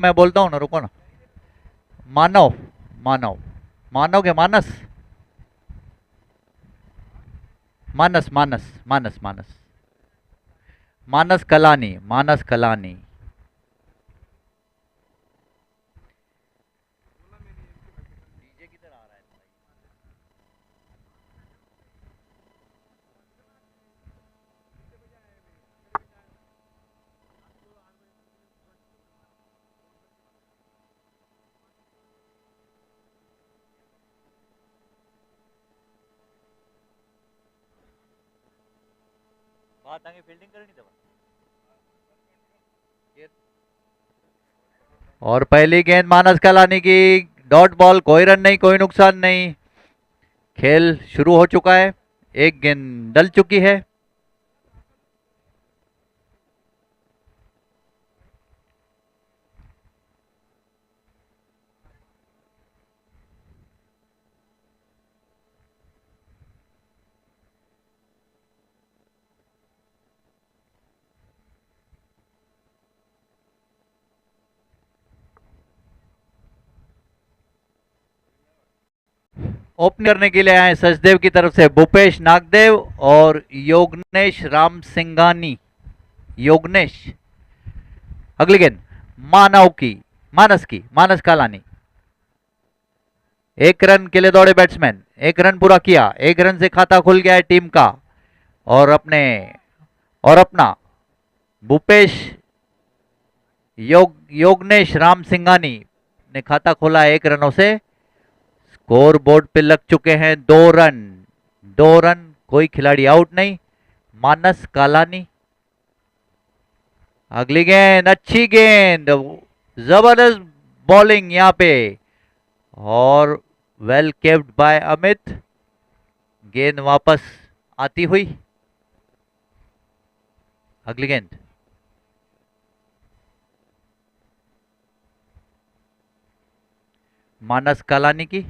मैं बोलता हूँ ना, रुको ना। मानव, मानव, मानव के मानस, मानस मानस मानस मानस, मानस कलानी, मानस कलानी। बात आगे फील्डिंग करनी दबा। और पहली गेंद मानस कलानी की, डॉट बॉल, कोई रन नहीं, कोई नुकसान नहीं। खेल शुरू हो चुका है, एक गेंद डल चुकी है। ओपन करने के लिए आए सचदेव की तरफ से भूपेश नागदेव और योगनेश राम सिंघानी। योगनेश। अगली गेंद मानव की, मानस की, मानस कालानी। एक रन के लिए दौड़े बैट्समैन, एक रन पूरा किया, एक रन से खाता खुल गया है टीम का। और अपने और अपना भूपेश योगनेश राम सिंघानी ने खाता खोला है 1 रनों से। स्कोर बोर्ड पे लग चुके हैं 2 रन, 2 रन, कोई खिलाड़ी आउट नहीं। मानस कालानी। अगली गेंद, अच्छी गेंद, जबरदस्त बॉलिंग यहां पे, और वेल केप्ड बाय अमित। गेंद वापस आती हुई। अगली गेंद, मानस कालानी की,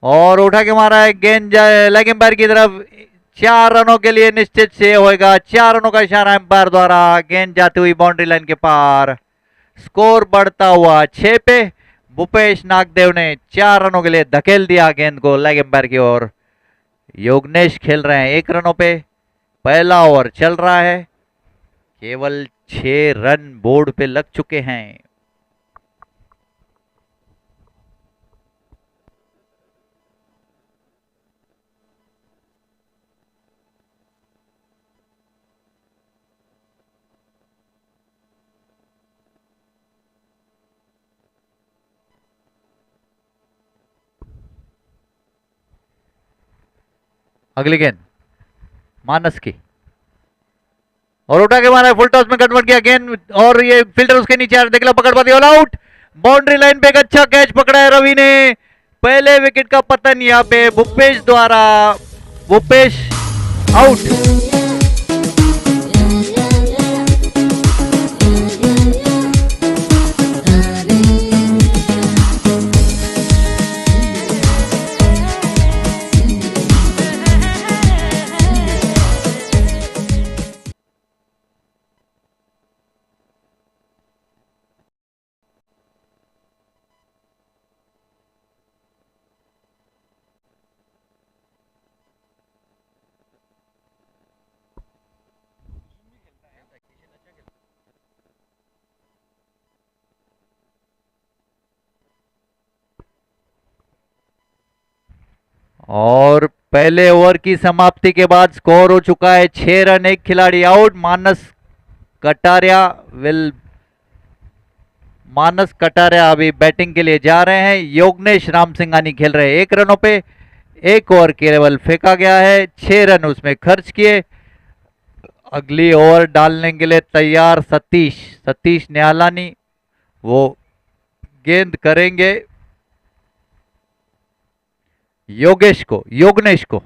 और उठा के मारा है गेंद लेग एम्पायर की तरफ। 4 रनों के लिए निश्चित से होगा, 4 रनों का इशारा एम्पायर द्वारा। गेंद जाती हुई बाउंड्री लाइन के पार। स्कोर बढ़ता हुआ 6 पे। भूपेश नागदेव ने 4 रनों के लिए धकेल दिया गेंद को लेग एम्पायर की ओर। योगनेश खेल रहे हैं 1 रनों पे। पहला ओवर चल रहा है, केवल 6 रन बोर्ड पे लग चुके हैं। अगली गेंद मानस की, और उठा के मारा, फुल टॉस में कन्वर्ट किया गेंद, और ये फील्डर उसके नीचे देखला पकड़ पाती, ऑल आउट। बाउंड्री लाइन पे एक अच्छा कैच पकड़ा है रवि ने। पहले विकेट का पतन यहाँ पे भूपेश द्वारा। भूपेश आउट। और पहले ओवर की समाप्ति के बाद स्कोर हो चुका है 6 रन, एक खिलाड़ी आउट। विल मानस कटारिया अभी बैटिंग के लिए जा रहे हैं। योगनेश राम सिंघानी खेल रहे हैं 1 रनों पे। एक ओवर केवल फेंका गया है, 6 रन उसमें खर्च किए। अगली ओवर डालने के लिए तैयार सतीश, सतीश न्यालानी, वो गेंद करेंगे योगेश को, योगनेश को।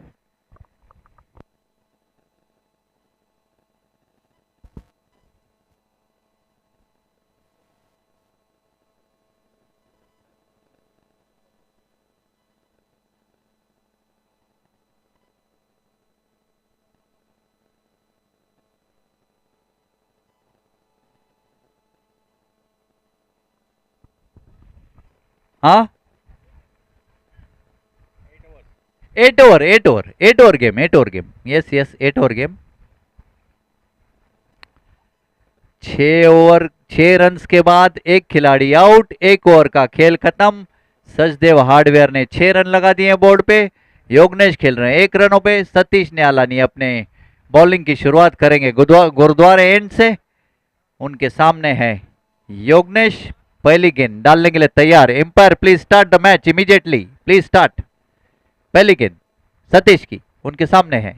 हाँ 8 over game, 8 over game, yes yes 8 over game. 6 over 6 runs के बाद एक खिलाड़ी आउट, 1 ओवर का खेल खत्म। सचदेव हार्डवेयर ने 6 रन लगा दिए बोर्ड पे। योगनेश खेल रहे हैं 1 रनों पे। सतीश न्यालानी अपने बॉलिंग की शुरुआत करेंगे गुरुद्वारे एंड से। उनके सामने है योगनेश। पहली गेंद डालने के लिए तैयार। Umpire please start the match immediately, please start. पहली गेंद सतीश की, उनके सामने है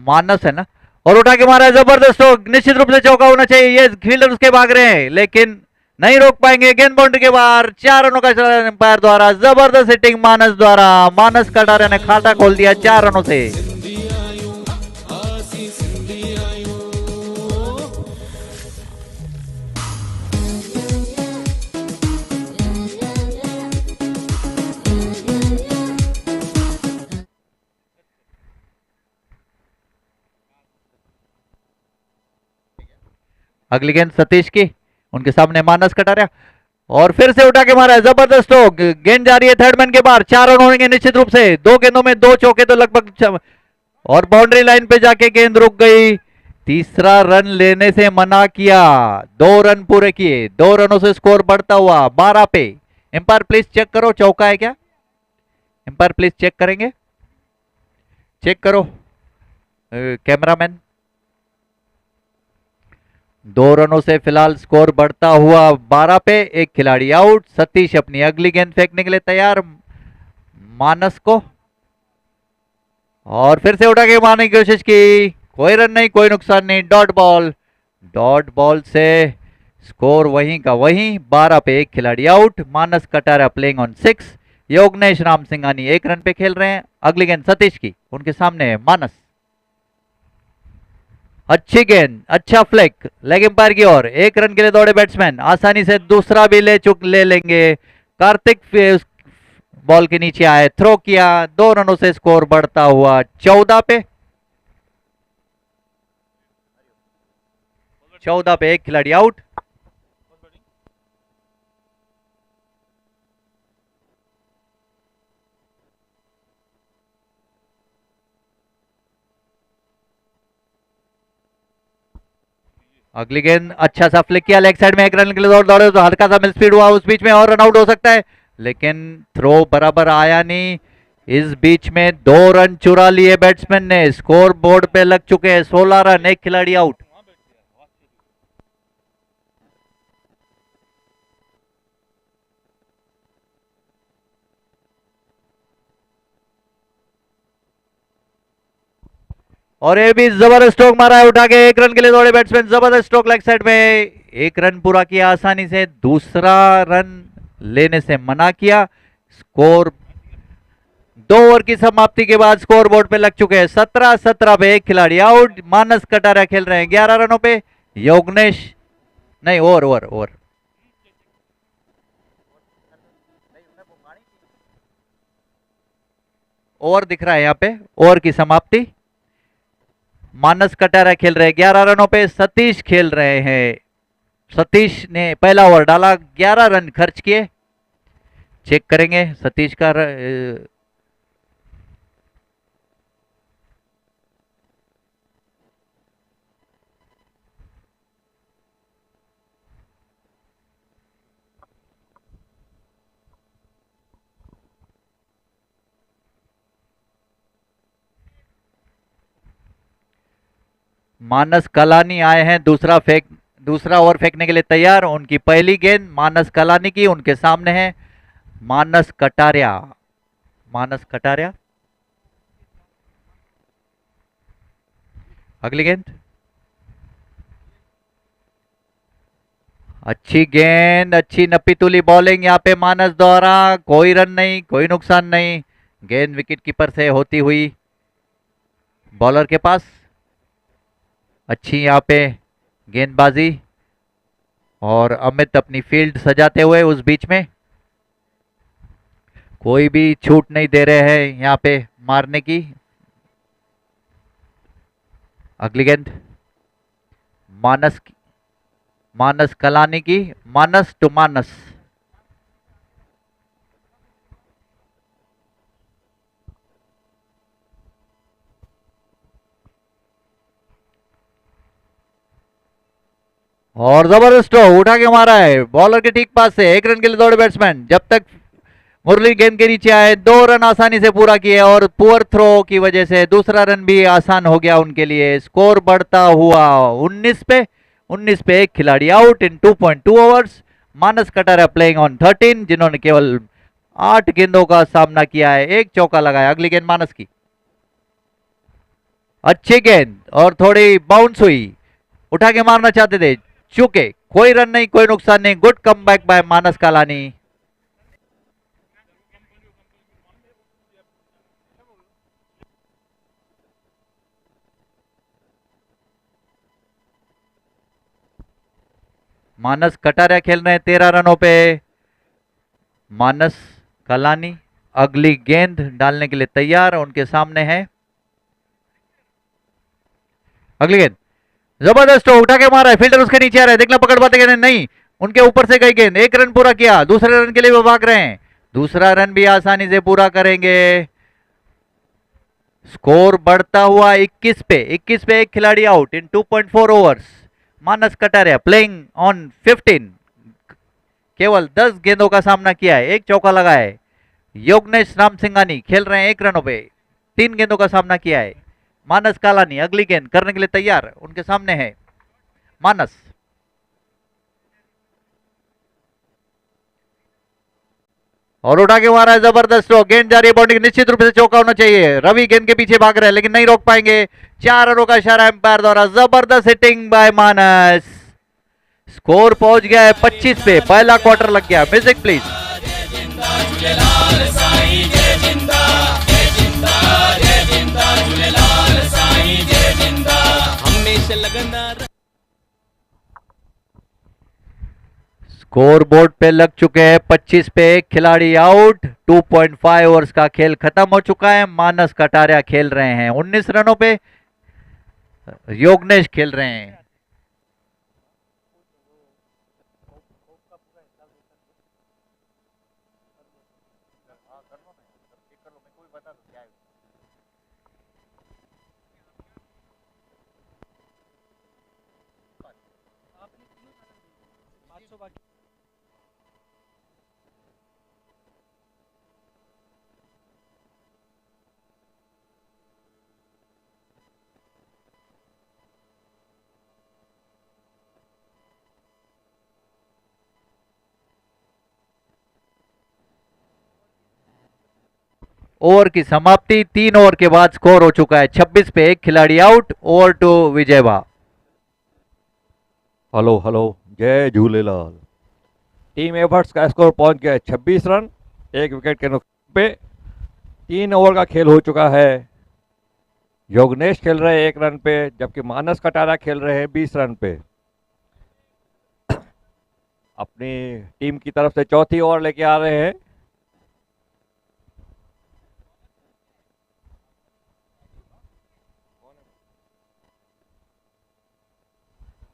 मानस है ना, और उठा के मारा है जबरदस्त स्ट्रोक। निश्चित रूप से चौका होना चाहिए। ये फील्डर उसके भाग रहे हैं लेकिन नहीं रोक पाएंगे। गेंद बाउंड्री के बाहर। 4 रनों का एम्पायर द्वारा जबरदस्त हिटिंग मानस द्वारा। मानस कटारिया ने खाता खोल दिया 4 रनों से। अगली गेंद सतीश की, उनके सामने मानस कटारिया, और फिर से उठा के मारा है जबरदस्त स्ट्रोक। गेंद जा रही है थर्ड मैन के बाहर। 4 रन होंगे निश्चित रूप से। 2 गेंदों में 2 चौके तो लगभग, और बाउंड्री लाइन पे जाके गेंद रुक गई। तीसरा रन लेने से मना किया। 2 रन पूरे किए। 2 रनों से स्कोर बढ़ता हुआ 12 पे। एम्पायर प्लीज चेक करो चौका है क्या। एम्पायर प्लीज चेक करेंगे, चेक करो कैमरामैन। 2 रनों से फिलहाल स्कोर बढ़ता हुआ 12 पे। एक खिलाड़ी आउट। सतीश अपनी अगली गेंद फेंकने के लिए तैयार मानस को, और फिर से उठा के मारने की कोशिश की। कोई रन नहीं, कोई नुकसान नहीं। Dot ball. डॉट बॉल से स्कोर वहीं का वहीं। 12 पे एक खिलाड़ी out. Manas Katara playing on 6। Yognesh Ram Singhani 1 run पे खेल रहे हैं। अगली गेंद सतीश की, उनके सामने है मानस। अच्छी गेंद, अच्छा फ्लिक लेग एम्पायर की ओर। 1 रन के लिए दौड़े बैट्समैन। आसानी से दूसरा भी ले लेंगे। कार्तिक बॉल के नीचे आए, थ्रो किया। 2 रनों से स्कोर बढ़ता हुआ 14 पे। 14 पे एक खिलाड़ी आउट। अगली गेंद अच्छा सा फ्लिक किया लेग साइड में। 1 रन के लिए दौड़े तो हल्का सा मिस स्पीड हुआ उस बीच में, और रन आउट हो सकता है, लेकिन थ्रो बराबर आया नहीं। इस बीच में 2 रन चुरा लिए बैट्समैन ने। स्कोर बोर्ड पे लग चुके हैं 16 रन। एक खिलाड़ी आउट। और ये भी जबरदस्त स्ट्रोक मारा है उठा के। 1 रन के लिए दौड़े बैट्समैन। जबरदस्त स्ट्रोक लेग साइड में। 1 रन पूरा किया आसानी से। दूसरा रन लेने से मना किया। स्कोर 2 ओवर की समाप्ति के बाद स्कोर बोर्ड पे लग चुके हैं 17 पे एक खिलाड़ी आउट। मानस कटारा खेल रहे हैं 11 रनों पे। योगनेश नहीं, ओवर ओवर ओवर ओवर दिख रहा है यहाँ पे। ओवर की समाप्ति। मानस कटारा खेल रहे हैं 11 रनों पे। सतीश खेल रहे हैं। सतीश ने पहला ओवर डाला, 11 रन खर्च किए। चेक करेंगे सतीश का मानस कलानी आए हैं दूसरा ओवर फेंकने के लिए तैयार। उनकी पहली गेंद मानस कलानी की, उनके सामने है मानस कटारिया। मानस कटारिया अगली गेंद। अच्छी गेंद, अच्छी नप्पी तुली बॉलिंग यहाँ पे मानस द्वारा। कोई रन नहीं, कोई नुकसान नहीं। गेंद विकेट कीपर से होती हुई बॉलर के पास। अच्छी यहाँ पे गेंदबाजी, और अमित अपनी फील्ड सजाते हुए उस बीच में। कोई भी छूट नहीं दे रहे हैं यहाँ पे मारने की। अगली गेंद मानस की, मानस कलानी की, मानस टू मानस। और जबरदस्त उठा के मारा है बॉलर के ठीक पास से, 1 रन के लिए दौड़े बैट्समैन। जब तक मुरली गेंद के नीचे आए, 2 रन आसानी से पूरा किए और पुअर थ्रो की वजह से दूसरा रन भी आसान हो गया उनके लिए। स्कोर बढ़ता हुआ 19 पे एक खिलाड़ी out in 2.2 overs. Manas Katara playing on 13, जिन्होंने केवल 8 गेंदों का सामना किया है, एक चौका लगाया। अगली गेंद मानस की, अच्छी गेंद और थोड़ी बाउंस हुई, उठा के मारना चाहते थे, चूके। कोई रन नहीं, कोई नुकसान नहीं। गुड कमबैक बाय मानस कालानी। मानस कटारिया खेल रहे हैं 13 रनों पे। मानस कलानी अगली गेंद डालने के लिए तैयार, उनके सामने है अगली गेंद। जबरदस्त उठा के मारा है, फील्डर उसके नीचे आ रहा है, देखना पकड़ पाते कि नहीं। उनके ऊपर से गई गेंद, 1 रन पूरा किया। दूसरे रन के लिए वो भाग रहे हैं, दूसरा रन भी आसानी से पूरा करेंगे। स्कोर बढ़ता हुआ 21 पे एक खिलाड़ी out in 2.4 overs. Manas Kataria playing on 15, केवल 10 गेंदों का सामना किया है, एक चौका लगा है। योगनेश राम सिंघानी खेल रहे हैं 1 रनों पे, 3 गेंदों का सामना किया है। मानस कालानी अगली गेंद करने के लिए तैयार, उनके सामने है मानस। और उठा के मारा है, जबरदस्त गेंद जा रही है बाउंड्री, निश्चित रूप से चौका होना चाहिए। रवि गेंद के पीछे भाग रहे हैं लेकिन नहीं रोक पाएंगे। 4 रनों का इशारा एम्पायर द्वारा। जबरदस्त हिटिंग बाय मानस। स्कोर पहुंच गया है 25 पे, पहला क्वार्टर लग गया। Music please. स्कोर बोर्ड पे लग चुके हैं 25 पे एक खिलाड़ी आउट। 2.5 ओवर्स का खेल खत्म हो चुका है। मानस कटारिया खेल रहे हैं 19 रनों पे, योगनेश खेल रहे हैं। ओवर की समाप्ति, 3 ओवर के बाद स्कोर हो चुका है 26 पे एक खिलाड़ी आउट। ओवर टू विजयवा। हेलो हेलो, जय झूलेलाल। टीम एफर्ट्स का स्कोर पहुंच गया है 26 रन, 1 विकेट के नुकसान पे। 3 ओवर का खेल हो चुका है। योगनेश खेल रहे हैं 1 रन पे, जबकि मानस कटारा खेल रहे हैं 20 रन पे। अपनी टीम की तरफ से चौथी ओवर लेके आ रहे हैं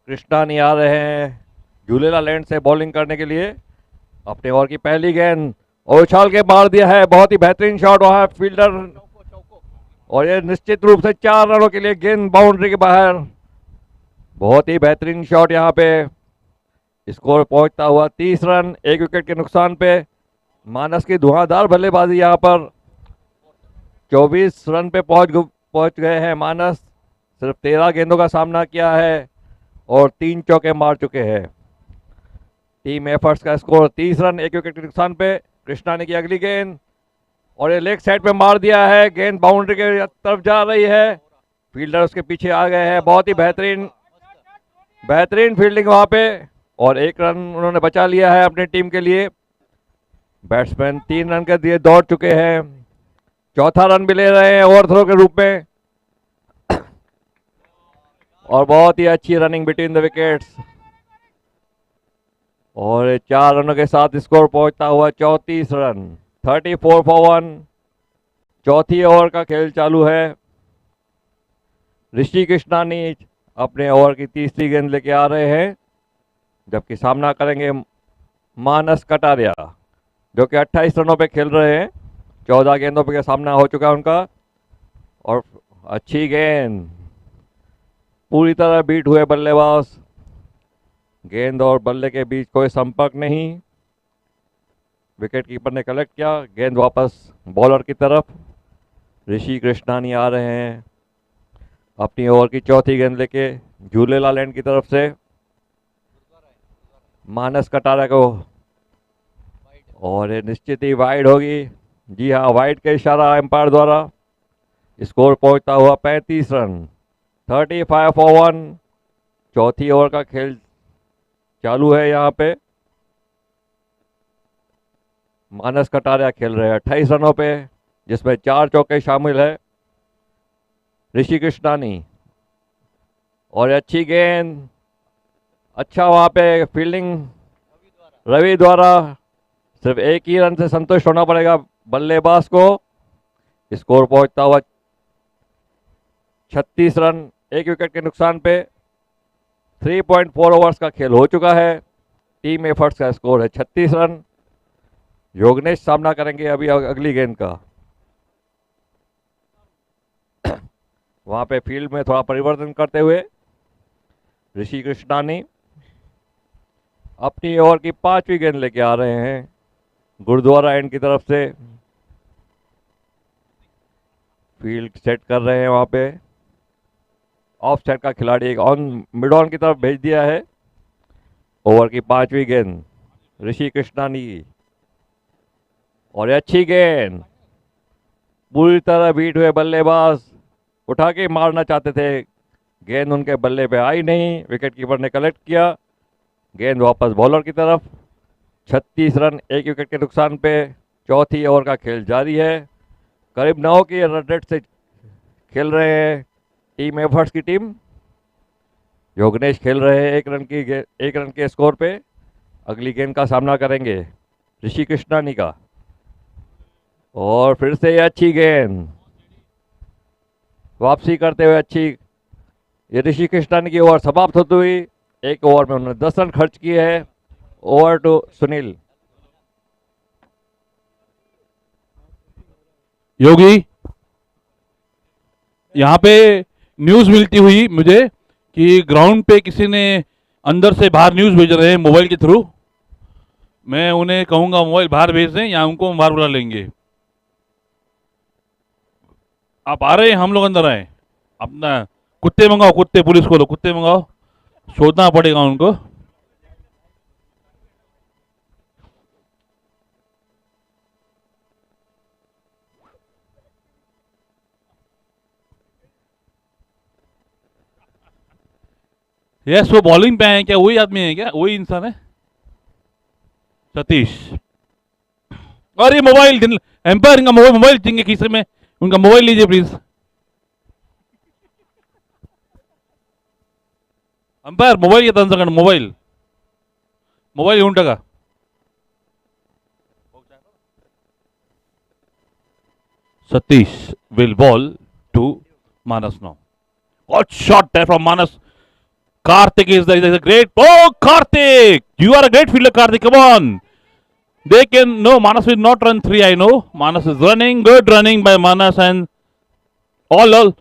कृष्णानी, आ रहे हैं झूलेलाल लैंड से बॉलिंग करने के लिए। अपने ओवर की पहली गेंद और उछाल के मार दिया है, बहुत ही बेहतरीन शॉट वहां फील्डर, और ये निश्चित रूप से 4 रनों के लिए गेंद बाउंड्री के बाहर। बहुत ही बेहतरीन शॉट यहाँ पे। स्कोर पहुंचता हुआ 30 रन, 1 विकेट के नुकसान पे। मानस की धुआंधार बल्लेबाजी यहाँ पर। 24 रन पे पहुंच गए हैं मानस। सिर्फ 13 गेंदों का सामना किया है और 3 चौके मार चुके हैं। टीम एफर्ट्स का स्कोर 30 रन, 1 विकेट के नुकसान पे। कृष्णा ने की अगली गेंद और ये लेग साइड पे मार दिया है, गेंद बाउंड्री के तरफ जा रही है। फील्डर उसके पीछे आ गए हैं। बहुत ही बेहतरीन फील्डिंग वहां पे, और 1 रन उन्होंने बचा लिया है अपनी टीम के लिए। बैट्समैन 3 रन के दिए दौड़ चुके हैं, चौथा रन भी ले रहे हैं ओवरथ्रो के रूप में। और बहुत ही अच्छी रनिंग बिटवीन द विकेट्स, और 4 रनों के साथ स्कोर पहुंचता हुआ 34 रन, 34 फॉर 1। चौथी ओवर का खेल चालू है। ऋषि कृष्णानी अपने ओवर की तीसरी गेंद लेके आ रहे हैं। जबकि सामना करेंगे मानस कटारिया, जो कि 28 रनों पे खेल रहे हैं। 14 गेंदों पे सामना हो चुका है उनका। और अच्छी गेंद, पूरी तरह बीट हुए बल्लेबाज। गेंद और बल्ले के बीच कोई संपर्क नहीं। विकेट कीपर ने कलेक्ट किया। गेंद वापस बॉलर की तरफ। ऋषि कृष्णानी आ रहे हैं अपनी ओवर की चौथी गेंद लेके झूलेलाल एंड की तरफ से। मानस कटारा को, और ये निश्चित ही वाइड होगी। जी हाँ, वाइड के इशारा एम्पायर द्वारा। स्कोर पहुंचता हुआ 35 रन, 35 फॉर 1। चौथी ओवर का खेल चालू है यहाँ पे। मानस कटारिया खेल रहे हैं 28 रनों पे, जिसमें 4 चौके शामिल है। ऋषि कृष्णानी, और अच्छी गेंद, अच्छा वहां पे फील्डिंग रवि द्वारा। सिर्फ एक ही रन से संतुष्ट होना पड़ेगा बल्लेबाज को। स्कोर पहुंचता हुआ 36 रन, एक विकेट के नुकसान पे। 3.4 ओवर्स का खेल हो चुका है। टीम एफर्ट्स का स्कोर है 36 रन। योगनेश सामना करेंगे अभी अगली गेंद का। वहां पे फील्ड में थोड़ा परिवर्तन करते हुए ऋषि कृष्णानी अपनी ओवर की 5वीं गेंद लेके आ रहे हैं गुरुद्वारा एंड की तरफ से। फील्ड सेट कर रहे हैं वहां पे। ऑफ साइड का खिलाड़ी एक ऑन मिड ऑन की तरफ भेज दिया है। ओवर की 5वीं गेंद ऋषि कृष्णानी की, और अच्छी गेंद, पूरी तरह बीट हुए बल्लेबाज उठा के मारना चाहते थे। गेंद उनके बल्ले पे आई नहीं। विकेट कीपर ने कलेक्ट किया। गेंद वापस बॉलर की तरफ। 36 रन, एक विकेट के नुकसान पे। चौथी ओवर का खेल जारी है। करीब 9 की रन रेट से खेल रहे हैं टीम एफर्ट्स की टीम। योगनेश खेल रहे हैं 1 रन के स्कोर पे। अगली गेंद का सामना करेंगे ऋषि कृष्णानी का, और फिर से अच्छी गेंद वापसी करते हुए अच्छी। ये ऋषि कृष्णानी की ओवर समाप्त होती हुई। एक ओवर में उन्होंने 10 रन खर्च किए हैं। Over to Sunil. योगी, यहाँ पे न्यूज मिलती हुई मुझे कि ग्राउंड पे किसी ने अंदर से बाहर न्यूज भेज रहे हैं मोबाइल के थ्रू। मैं उन्हें कहूंगा मोबाइल बाहर भेज दें या उनको बाहर बुला लेंगे। आप आ रहे हैं, हम लोग अंदर आए। अपना कुत्ते मंगाओ, कुत्ते, पुलिस को लो, कुत्ते मंगाओ, शोधना पड़ेगा उनको। यस, वो बॉलिंग पे आए क्या? वही आदमी है क्या? वही इंसान है सतीश? और ये मोबाइल, एम्पायर का मोबाइल चाहिए खीसे में, उनका मोबाइल लीजिए प्लीज। अंपायर मोबाइल घेता त्यांच्याकडे, मोबाइल मोबाइल घेऊन टाका. Satish will ball to Manas now. What shot there from Manas. Karthik is there. Is a great. Oh, Karthik! You are a great fielder, Karthik. Come on. They can. No, Manas will not run 3. I know. Manas is running. Good running by Manas and all.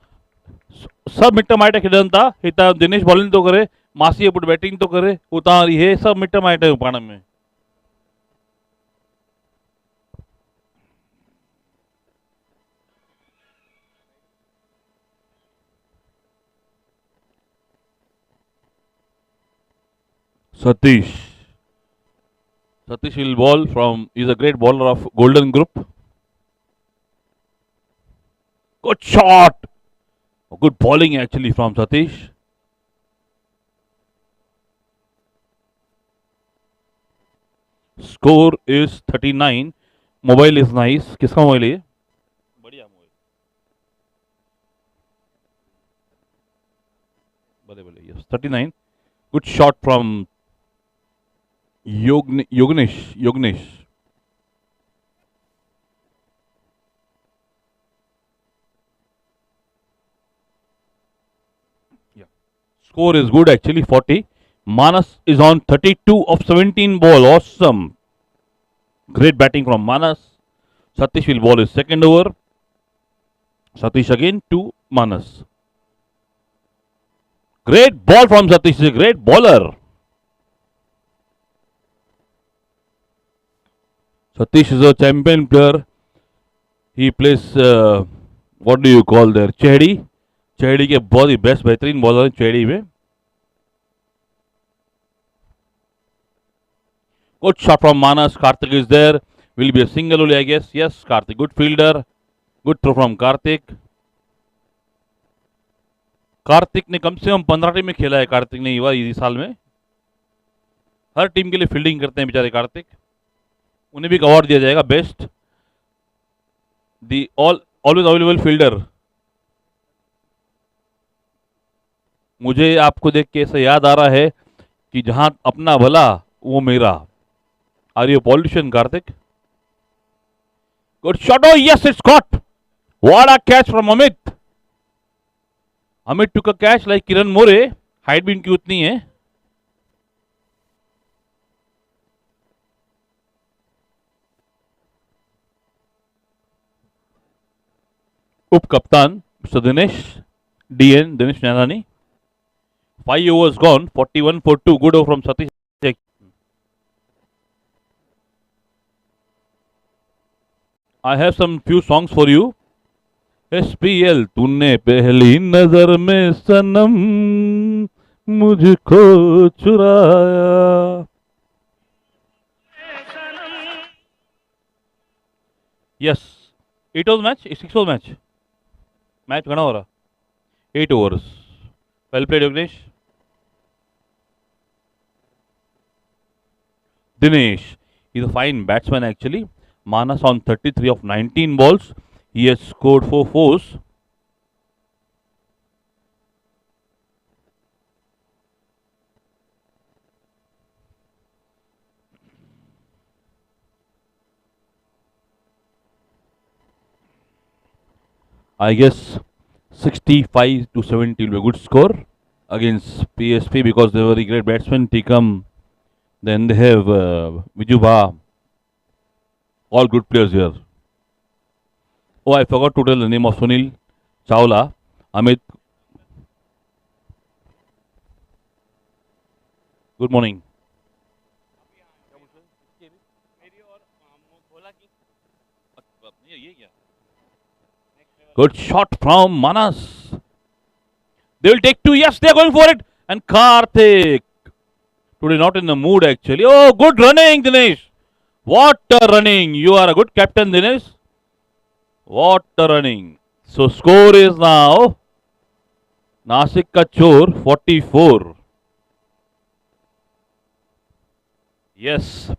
सब मिट्टा माइटा खेळता हिता Dinesh bowling तो करे, मासी put batting तो करे, उतारी हे सब मिट्टा माइटा पाण में. Satish. Satish will ball from. Is a great bowler of Golden Group. Good shot. Good bowling actually from Satish. Score is 39. Mobile is nice. किसका मोबाइल है? बढ़िया मोबाइल. भले भले. Yes, 39. Good shot from Yognesh. Yeah. Score is good actually, 40. Manas is on 32 of 17 ball. Awesome. Great batting from Manas. Satish will bowl his second over. Satish again to Manas. Great ball from Satish. He's a great bowler. Satish is a champion player. He plays, what do you call there? Chehdi. चेहड़ी के बहुत ही best बेहतरीन bowler है चेहड़ी में. Good shot from Manas. Karthik is there. Will be a single only, I guess. Yes, Karthik. Good fielder. Good throw from Karthik. Kartik ने कम से कम 15 team में खेला है. कार्तिक ने इस साल में हर टीम के लिए फील्डिंग करते हैं बेचारे कार्तिक. उन्हें भी एक अवार्ड दिया जाएगा बेस्ट दी ऑलवेज अवेलेबल फील्डर. मुझे आपको देख के ऐसा याद आ रहा है कि जहां अपना भला वो मेरा. Are you politician Kartik? Good shot. Oh yes, it's caught. What a catch from Amit. Amit took a catch like Kiran More. Height भी इनकी उतनी है. उप कप्तान mister Dinesh DN Dinesh Nainani. 5 overs gone. 41 for 2. Good over from Satish. I have some few songs for you. SPL. तूने पहली नजर में सनम मुझको चुराया. Yes. 8 overs match. 6 overs match. Match घना हो रहा. 8 overs. Well played, Yognesh. Dinesh. He's a fine batsman actually. Manas on 33 of 19 balls. He has scored 4 fours. I guess 65 to 70 will be a good score against PSP because they were very great batsmen. Tikam, then they have Vijuba. All good players here. Oh, I forgot to tell the name of Sunil Chawla, Amit. Good morning. Good shot from Manas. They will take 2. Yes, they are going for it. And Karthik. Today not in the mood actually. Oh, good running, Dinesh. What a running. You are a good captain, Dinesh. What a running. So score is now Nasik ka Chor 44. Yes.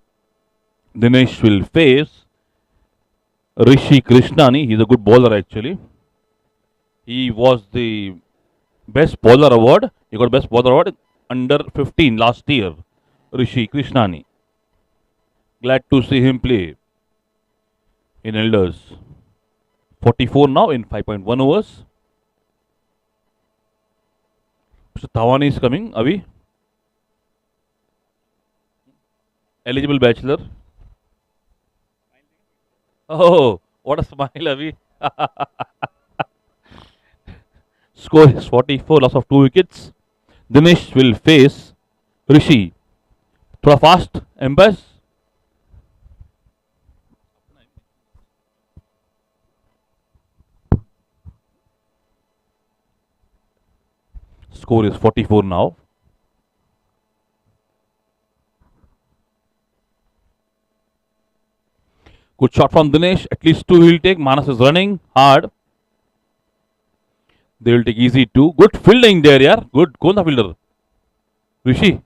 Dinesh will face Rishi Krishnani. He's a good bowler actually. He was the best bowler award. He got best bowler award under 15 last year. Rishi Krishnani. Glad to see him play in Elders. 44 now in 5.1 overs. Mr. Tawani is coming. Avi. Eligible bachelor. Oh, what a smile, Avi. Score is 44, loss of 2 wickets. Dinesh will face Rishi. Thoda fast, Embass. Score is 44 now. Good shot from Dinesh. At least 2 he will take. Manas is running hard. They will take easy 2. Good fielding there, yaar. Good. Kaun tha fielder? Rishi.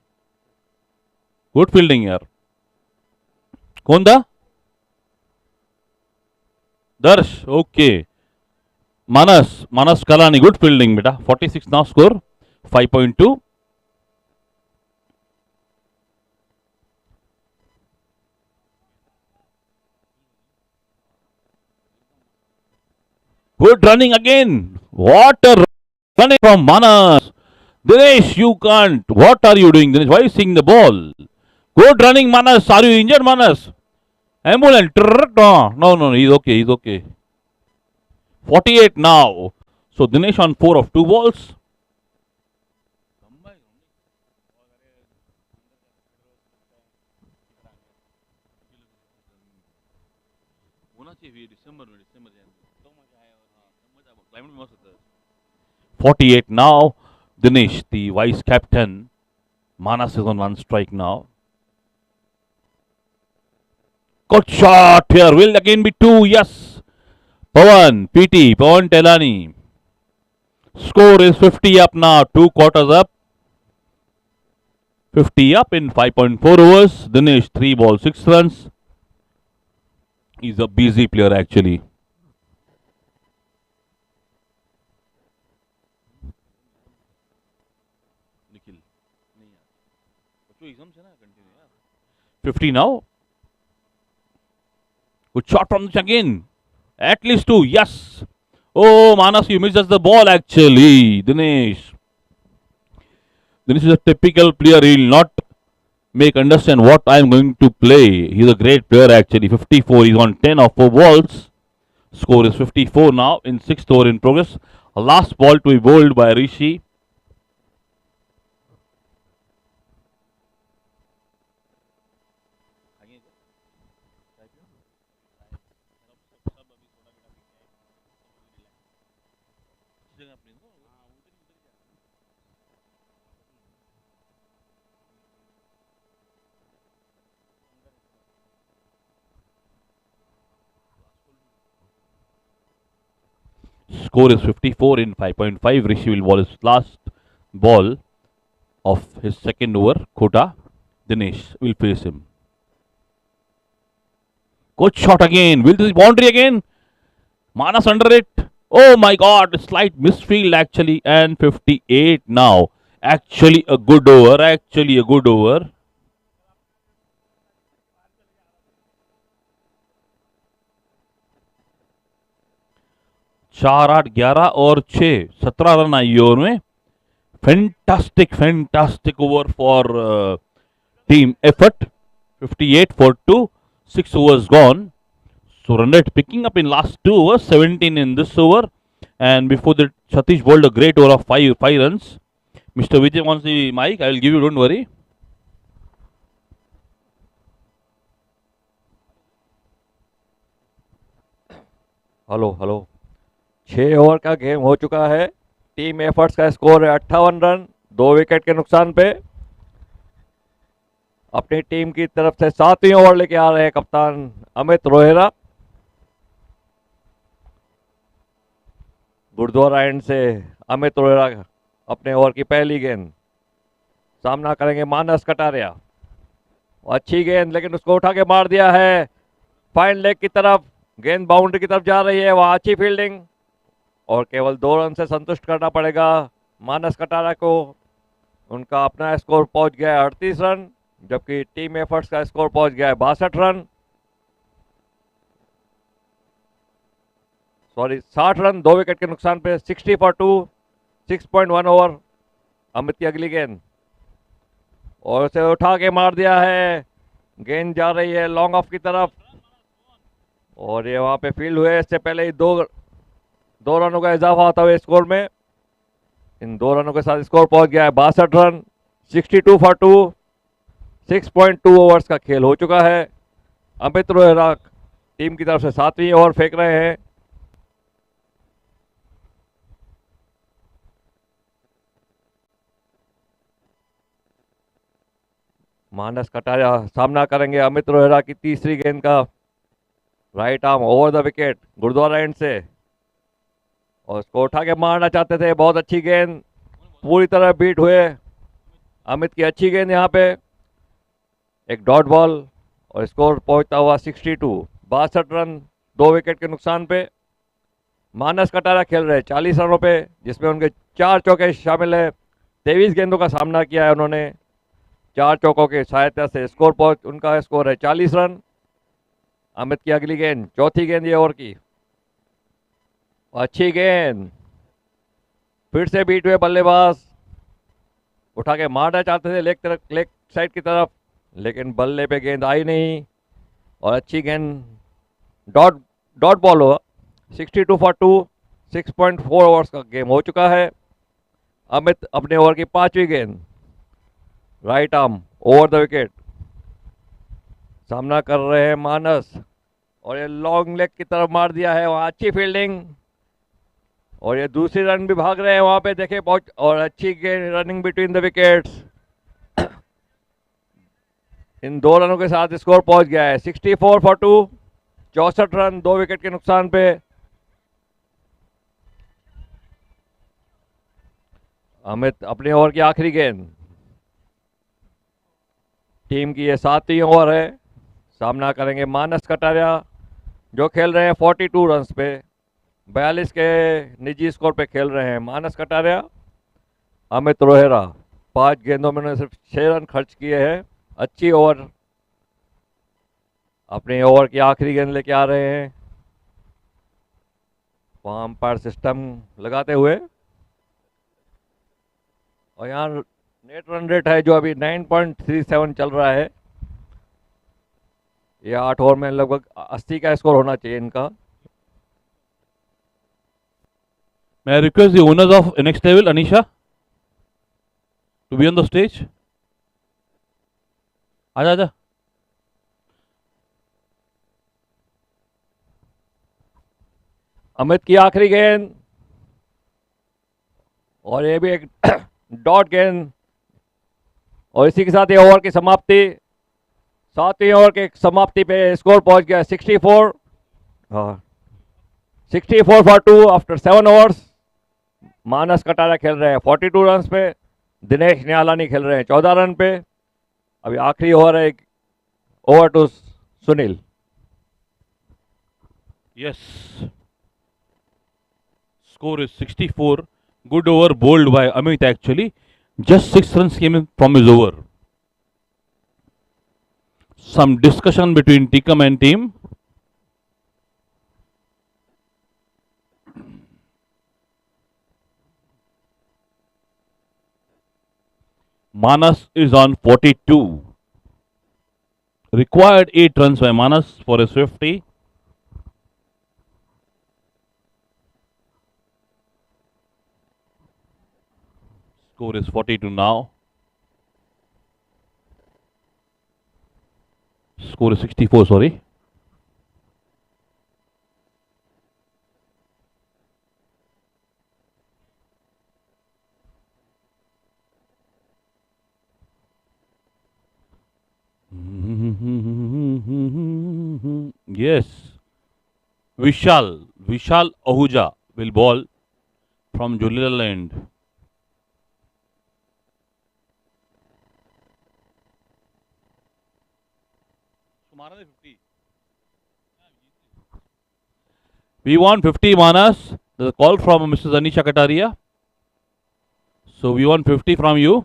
Good fielding, yaar. Kaun tha? Darsh. Okay. Manas Kalani. Good fielding, beta. 46 now score. 5.2. Good running again. What a running from Manas. Dinesh, you can't. What are you doing, Dinesh? Why are you seeing the ball? Good running, Manas. Are you injured, Manas? Ambulance. No, no, no. He's okay. He's okay. 48 now. So Dinesh on 4 of 2 balls. होना चाहिए दिसंबर में 48 now. Dinesh, the vice captain. Manas is on 1 strike now. Good shot here. Will again be 2. Yes. Pawan Telani. Score is 50 up now. 2 quarters up. 50 up in 5.4 overs. Dinesh 3 balls 6 runs. He's a busy player actually. Nikhil. 50 now. Good shot from this again. At least 2. Yes. Oh, Manas, you missed the ball actually. Dinesh. Dinesh is a typical player. He will not make understand what I am going to play. He's a great player actually. 54. He's on 10 of 4 balls. Score is 54 now in 6th over in progress. A last ball to be bowled by Rishi. Score is 54 in 5.5. Rishi will bowl his last ball of his 2nd over. Kota. Dinesh will face him. Good shot again. Will this boundary again? Manas under it. Oh my god. Slight misfield actually. And 58 now. Actually a good over. Actually a good over. चार 8 11 और 6 17 run I over में. Fantastic over for team effort. 58 for 2. 6 overs gone. So run rate picking up in last 2 overs. 17 in this over. And before that, Satish bowled a great over of 5 runs. Mr. Vijay wants the mic. I will give you. Don't worry. Hello 6 over का game हो चुका है. Team efforts का score है 58 run 2 wicket के नुकसान पे. अपनी टीम की तरफ से 7वीं ओवर लेके आ रहे हैं कप्तान अमित रोहेरा. गुरुद्वारा एंड से अमित रोहेरा अपने ओवर की पहली गेंद. सामना करेंगे मानस कटारिया. अच्छी गेंद लेकिन उसको उठा के मार दिया है फाइन लेग की तरफ. गेंद बाउंड्री की तरफ जा रही है. वहां अच्छी फील्डिंग और केवल 2 रन से संतुष्ट करना पड़ेगा मानस कटारा को. उनका अपना स्कोर पहुंच गया है 38 रन जबकि टीम एफर्ट्स का स्कोर पहुंच गया है 62 रन. सॉरी 60 रन 2 विकेट के नुकसान पे. 60 for 2. 6.1 ओवर. अमित की अगली गेंद और उसे उठा के मार दिया है. गेंद जा रही है लॉन्ग ऑफ की तरफ और ये वहां पे फील्ड हुए. इससे पहले ही 2 रनों का इजाफा होता हुआ स्कोर में. इन 2 रनों के साथ स्कोर पहुंच गया है 62 रन. 62 for 2. 6.2 ओवर्स का खेल हो चुका है. अमित रोहेरा टीम की तरफ से 7वीं ओवर फेंक रहे हैं. मानस कटारिया सामना करेंगे अमित रोहेरा की तीसरी गेंद का. Right arm over the wicket Gurudwara end से और उसको उठा के मारना चाहते थे. बहुत अच्छी गेंद पूरी तरह बीट हुए. अमित की अच्छी गेंद यहाँ पे. एक डॉट बॉल और स्कोर पहुंचता हुआ 62. 62 रन 2 विकेट के नुकसान पे. मानस कटारिया खेल रहे 40 रनों पे जिसमें उनके 4 चौके शामिल है. 23 गेंदों का सामना किया है उन्होंने. 4 चौकों की सहायता से उनका स्कोर है 40 रन. अमित की अगली गेंद चौथी गेंद ये ओवर की. अच्छी गेंद फिर से बीट हुए बल्लेबाज उठा के मारना चाहते थे लेग साइड की तरफ, लेकिन बल्ले पे गेंद आई नहीं और अच्छी गेंद डॉट डॉट बॉल हुआ। 62 फॉर 2, 6.4 ओवर्स का गेम हो चुका है। अमित अपने ओवर की 5वीं गेंद, right arm over the wicket, सामना कर रहे हैं मानस और ये लॉन्ग लेग की तरफ मार दिया है, वहाँ अच्छी फील्डिंग और ये दूसरी रन भी भाग रहे हैं वहाँ पे, देखे बहुत, और अच्छी गेंद रनिंग बिटवीन द विकेट्स। इन 2 रनों के साथ स्कोर पहुंच गया है 64 फॉर 2, 64 रन 2 विकेट के नुकसान पे। अमित अपने ओवर की आखिरी गेंद, टीम की ये 7वीं ओवर है, सामना करेंगे मानस कटारिया जो खेल रहे हैं 42 रन्स पे, 42 के निजी स्कोर पे खेल रहे हैं मानस कटारिया। अमित रोहेरा 5 गेंदों में उन्होंने सिर्फ 6 रन खर्च किए हैं, अच्छी ओवर, अपने ओवर की आखिरी गेंद लेके आ रहे हैं वहाँ अंपायर सिस्टम लगाते हुए। और यहाँ नेट रन रेट है जो अभी 9.37 चल रहा है, ये 8 ओवर में लगभग 80 का स्कोर होना चाहिए इनका। May I request the owners of next level, Anisha, to be on the stage? आजा आजा। अमित की आखिरी गेंद और ये भी एक डॉट गेंद और इसी के साथ ये ओवर की समाप्ति, 7वीं ओवर के समाप्ति पे स्कोर पहुंच गया 64 फॉर 2 आफ्टर 7 ओवर्स। मानस कटारा खेल रहे हैं 42 रन पे, दिनेश न्यालानी खेल रहे हैं 14 रन पे। अभी आखिरी ओवर है, over to Sunil. Yes. Score is 64. Good over bowled by Amit actually. Just 6 runs came in from his over. Some discussion between Tikam and team. Manas is on 42. Required 8 runs by Manas for his 50. Score is 42 now. Score is 64, sorry. Yes. Vishal Ahuja will bowl from Julila end. We want 50 Manas. The call from Mrs. Anisha Kataria. So we want 50 from you.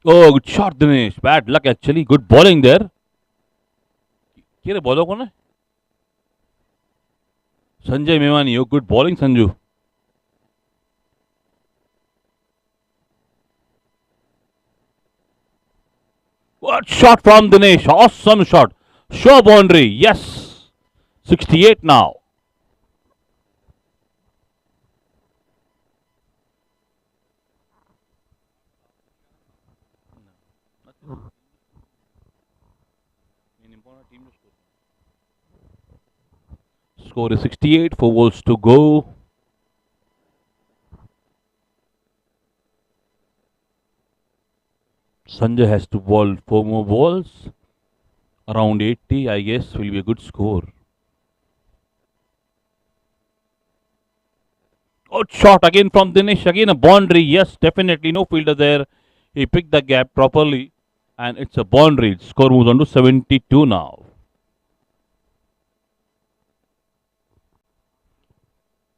Oh, good shot, Dinesh. Bad luck actually. Good bowling there. Kya bowler कौन है? Sanjay Memani. Oh, good bowling, Sanju. What shot from Dinesh? Awesome shot. Sure boundary. Yes. 68 now. Score is 68. 4 balls to go. Sanjay has to bowl 4 more balls. Around 80, I guess, will be a good score. Good shot again from Dinesh. Again a boundary. Yes, definitely. No fielder there. He picked the gap properly. And it's a boundary. Score moves on to 72 now.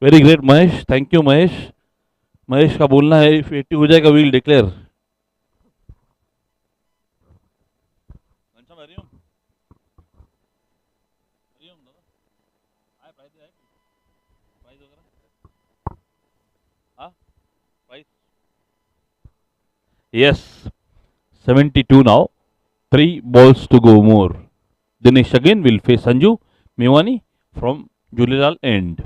Very great, Mahesh. Thank you, Mahesh. Mahesh का बोलना है if 80 हो जाएगा we'll declare. Yes, 72 now. 3 balls to go more. Dinesh again will face Sanju Mewani from Julilal end.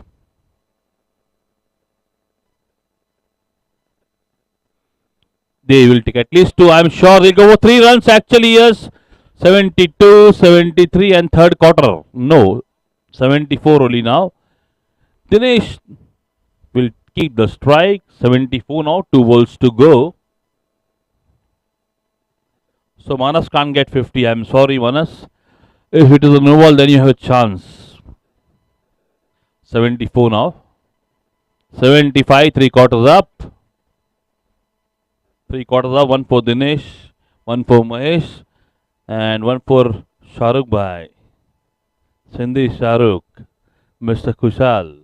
They will take at least two. I'm sure they'll go for 3 runs. Actually, yes. 72, 73, and third quarter. No, 74 only now. Dinesh will keep the strike. 74 now. 2 balls to go. So Manas can't get 50. I'm sorry, Manas. If it is a no ball, then you have a chance. 74 now. 75, 3 quarters up. 3 quarters up. One for Dinesh, one for Mahesh, and one for Shahrukh Bhai. Sindhi Shahrukh, Mr. Kushal.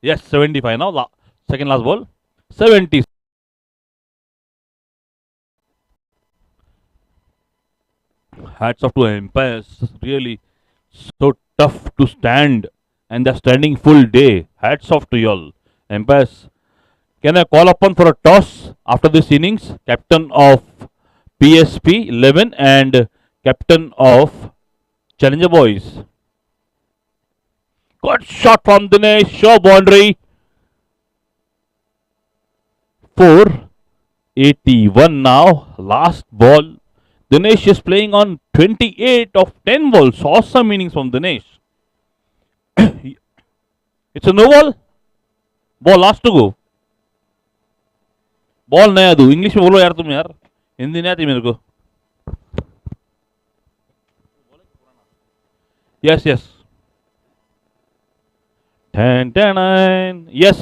Yes, 75 now. Second last ball. 70. Hats off to umpires. Really so tough to stand, and they're standing full day. Hats off to y'all. Umpires, can I call upon for a toss after this innings? Captain of PSP 11 and captain of Challenger Boys. Good shot from Dinesh. Show boundary. 481 now. Last ball. Dinesh is playing on 28 of 10 balls. Awesome innings from Dinesh. It's a no ball. Ball last to go. Ball नया दो English में बोलो यार तुम यार हिंदी नहीं आती मेरे को yes yes 10 10 yes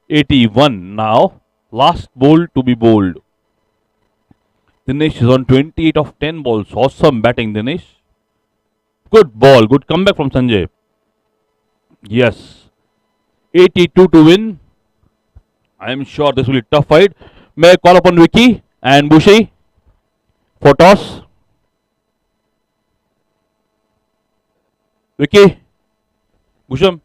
81 now last ball to be bowled. Dinesh is on 28 of 10 balls. Awesome batting, Dinesh. Good ball. Good comeback from Sanjay. Yes. 82 to win. I am sure this will be a tough fight. May I call upon Vicky and Bushi for toss? Vicky, Busham.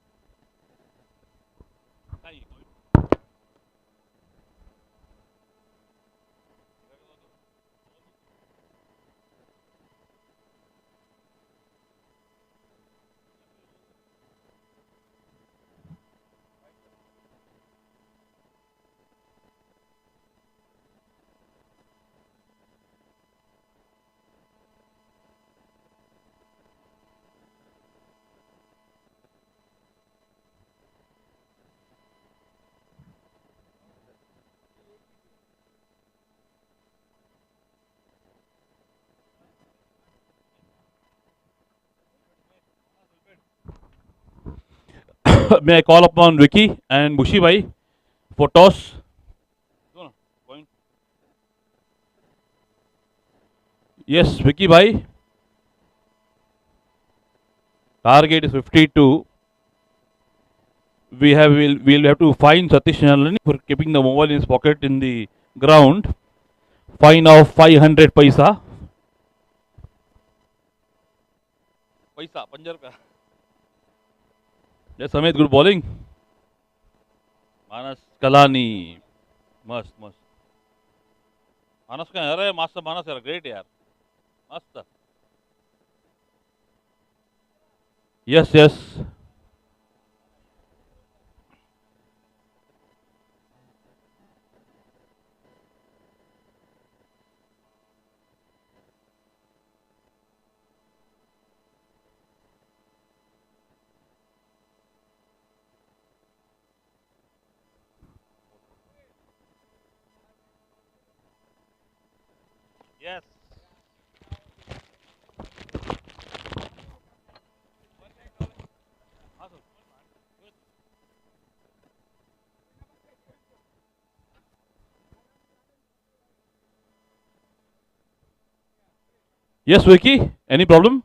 May I call upon Vicky and Bushi bhai for toss? Yes, Vicky bhai. Target is 52. We'll have to fine Satish Nalani for keeping the mobile in his pocket in the ground. Fine of 500 paisa. Paisa, Punjab ka. Yes, Amit, good bowling. Manas Kalani. Must. Manas ka yaar, master Manas yaar, great yaar. Mast. Yes. Yes. Yes, Vicky, any problem?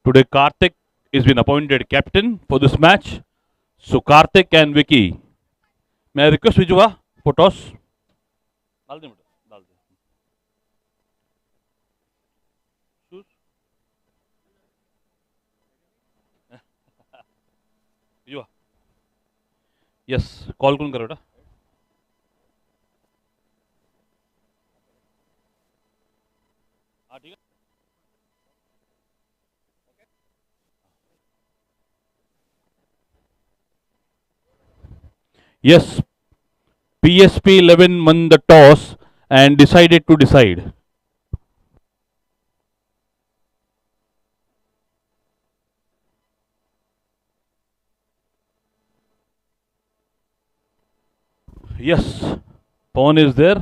Today Karthik is been appointed captain for this match. So Karthik and Vicky. May I request Vijua for toss? डाल दे बेटा, डाल दे. Shoes? Vijua. Yes, call कौन करे बेटा? हाँ ठीक है. Yes, PSP 11 won the toss and decided to decide. Yes, pawn is there.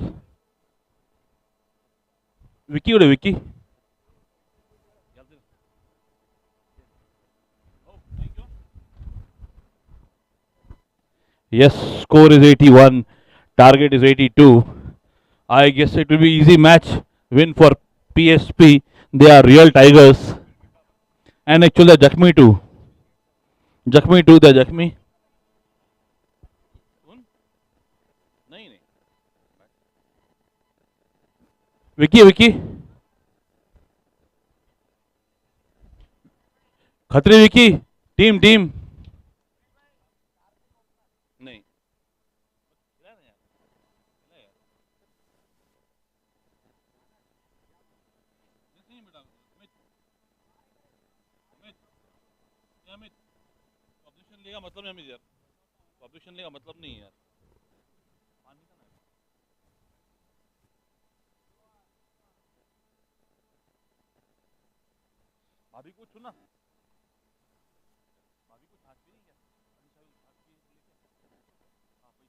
Vicky, what Vicky? Yes, score is 81. Target is 82. I guess it will be easy match win for PSP. They are real tigers. And actually they're Jakmi too. Jakmi too, they're Jakmi. Vicky, Vicky. खतरे Vicky team team नहीं पब्लिशन लेगा मतलब नहीं यार पब्लिशन लेगा मतलब नहीं यार भाभी को छूना भाभी को छाछ भी नहीं क्या पैसे उससे अपने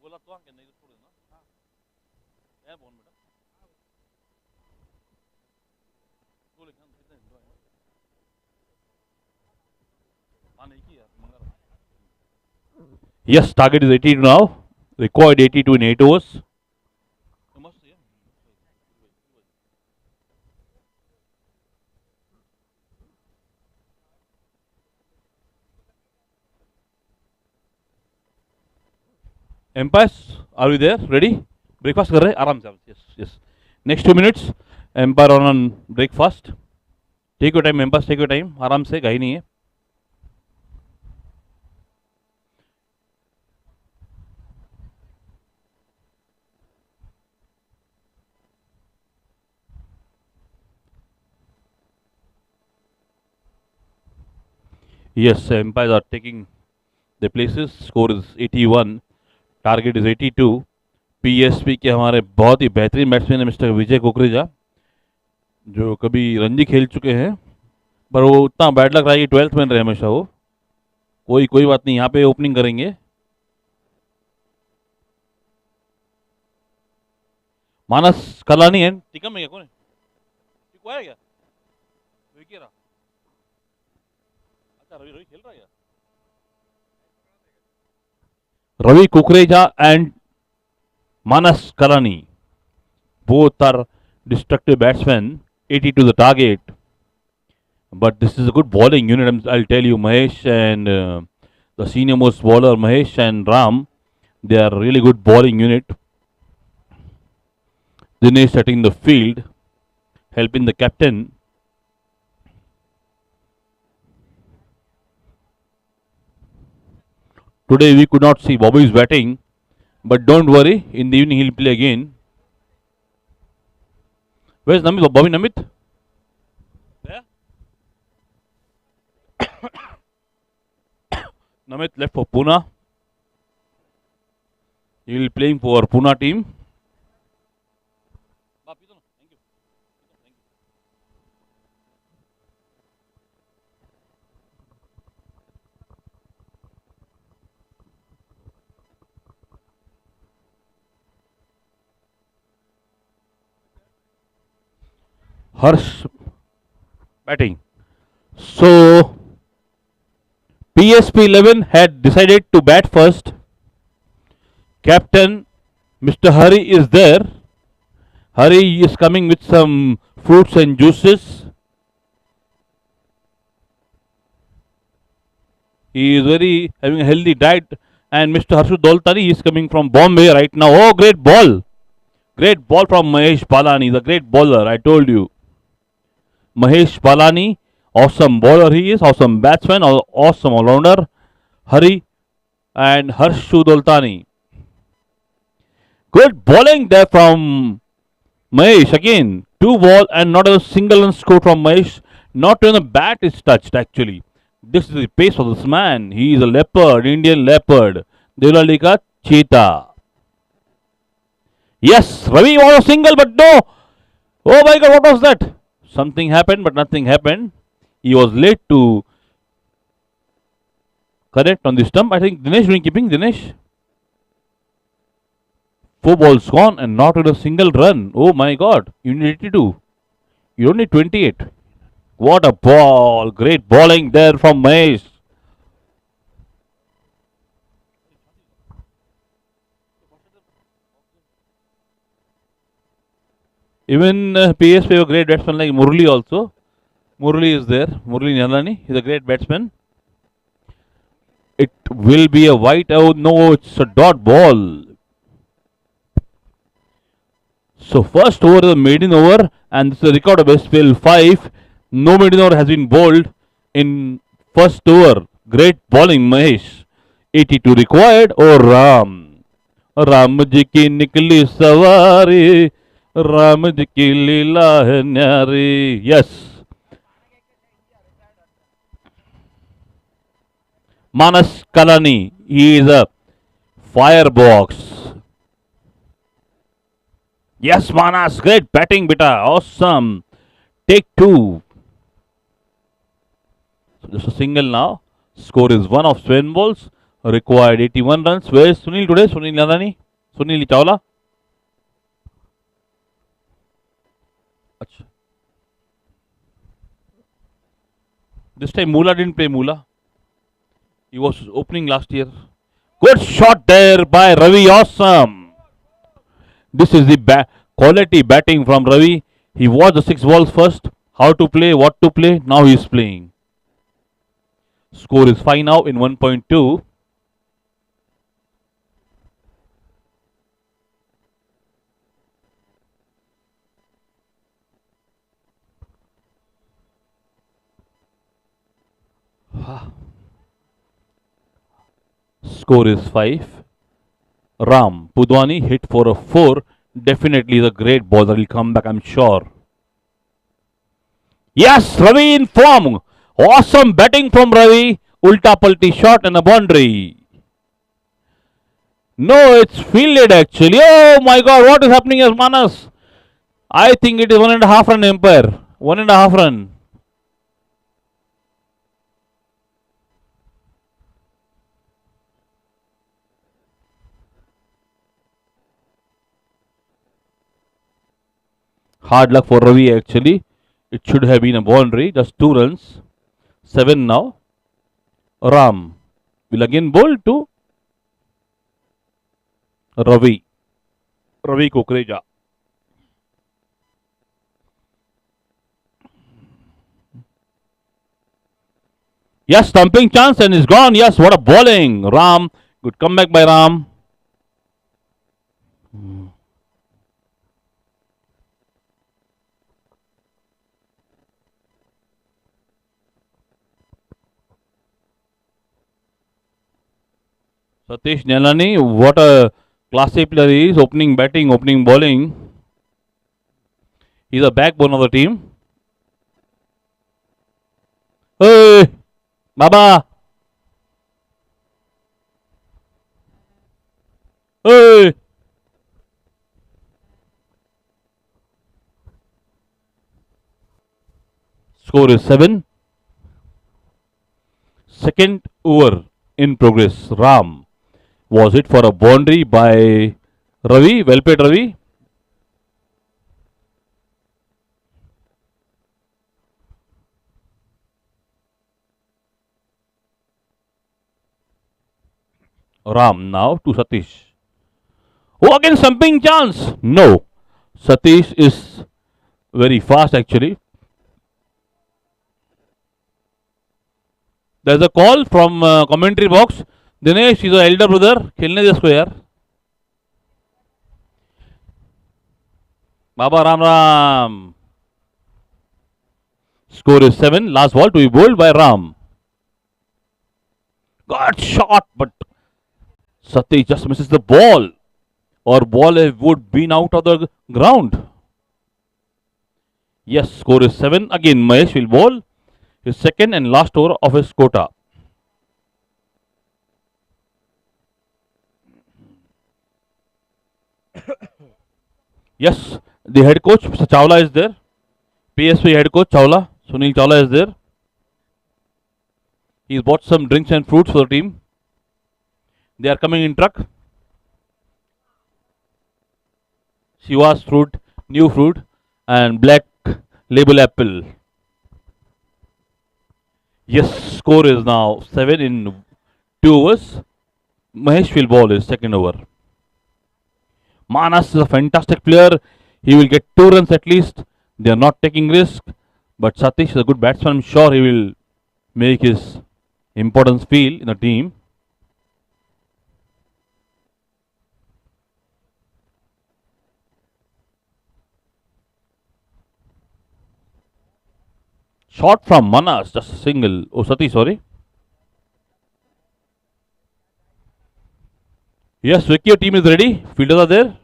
बोला तो आके नहीं तो छोड़ देना है बोन बेटा तो लेकिन कितने दिन है हाँ नहीं किया मंगा Yes, target is 82 now. Required 82 in 8 overs. Empires, are we there? Ready? Breakfast कर रहे? आराम से. Yes, yes. Next 2 minutes. Empire on breakfast. Take your time, Empires. Take your time. आराम से, घाई नहीं है. Yes, Empires are taking the places. Score is 81. Target is 82. PSP के हमारे बहुत ही बेहतरीन बैट्समैन है मिस्टर विजय कुकरेजा जो कभी रणजी खेल चुके हैं पर वो उतना बैड लग रहा है कि 12th में रहे हमेशा वो कोई बात नहीं यहाँ पे ओपनिंग करेंगे मानस कलानी है टिकम है क्या कौन है टिको है क्या विकी रहा अच्छा रवि खेल रहा है Ravi Kukreja and Manas Kalani. Both are destructive batsmen, 80 to the target. But this is a good bowling unit, I'll tell you. Mahesh and the senior most bowler, Mahesh and Ram, they are really good bowling unit. Dinesh setting the field, helping the captain. Today we could not see Bobby's batting, but don't worry, in the evening he'll play again. Where's Namit? Bobby Namit? There? Namit left for Pune. He will be playing for Pune team. Harsh batting. So PSP 11 had decided to bat first. Captain Mr. Hari is there. Hari is coming with some fruits and juices. He is very having a healthy diet. And Mr. Harshu Doltani is coming from Bombay right now. Oh, great ball! Great ball from Mahesh Balani, the great bowler. I told you. Mahesh Balani, awesome bowler he is, awesome batsman, awesome all-rounder. Hari and Harshu Doltani. Good bowling there from Mahesh again. 2 ball and not a single run score from Mahesh. Not even a bat is touched actually. This is the pace of this man. He is a leopard, Indian leopard. Devlali ka cheetah. Yes, Ravi was a single, but no. Oh my God, what was that? Something happened, but nothing happened. He was late to correct on the stump. I think Dinesh doing keeping. Dinesh. 4 balls gone and not with a single run. Oh my God. You need 82. You don't need 28. What a ball. Great bowling there from Mahesh. Even PSP have a great batsman like Murli also. Murli is there. Murli Nalani is a great batsman. It will be a white. Oh no, it's a dot ball. So first over is a maiden over, and this is a record of SPL 5. No maiden over has been bowled in first over. Great bowling, Mahesh. 82 required. Oh Ram. Ram ji की निकली सवारी, राम जी की लीला है न्यारी. Yes. Manas Kalani. He is a firebox. Yes, Manas. Great batting, beta. Awesome. Take 2. So just a single now. Score is 1 of 7 balls. Required 81 runs. Where is Sunil today? Sunil Nadani? Sunil Chawla? Achha. This time Moola didn't play Moola. He was opening last year. Good shot there by Ravi. Awesome. This is the quality batting from Ravi. He watched the 6 balls first. How to play, what to play. Now he is playing. Score is 5 now in 1.2. Score is 5. Ram Pudwani hit for a 4. Definitely the great bowler will come back, I'm sure. Yes, Ravi in form. Awesome batting from Ravi. Ulta palti shot and a boundary. No, it's fielded actually. Oh my God, what is happening as Manas? I think it is 1.5 run umpire. 1.5 run. Hard luck for Ravi actually. It should have been a boundary. Just 2 runs. 7 now. Ram will again bowl to Ravi. Ravi Kukreja. Yes, stumping chance and is gone. Yes, what a bowling. Ram. Good comeback by Ram. Satish Nelani, what a classy player he is. Opening batting, opening bowling. He's a backbone of the team. Hey, Baba. Hey. Score is 7. Second over in progress. Ram was hit for a boundary by Ravi. Well played, Ravi. Ram now to Satish. Oh, again stumping chance. No. Satish is very fast actually. There's a call from commentary box. Dinesh is a elder brother. खेलने दे इसको यार. Baba Ram Ram. Score is 7. Last ball to be bowled by Ram. Got shot, but Satish just misses the ball. Or ball would been out of the ground. Yes, score is 7. Again, Mahesh will bowl his second and last over of his quota. Yes, the head coach, Mr. Chawla is there. PSV head coach Chawla, Sunil Chawla is there. He's bought some drinks and fruits for the team. They are coming in truck. Shiva's fruit, new fruit, and black label apple. Yes, score is now 7 in 2 overs. Mahesh will bowl his second over. Manas is a fantastic player. He will get 2 runs at least. They are not taking risk. But Satish is a good batsman. I'm sure he will make his importance feel in the team. Shot from Manas, just a single. Oh, Satish, sorry. Yes, Vicky, your team is ready. Fielders are there.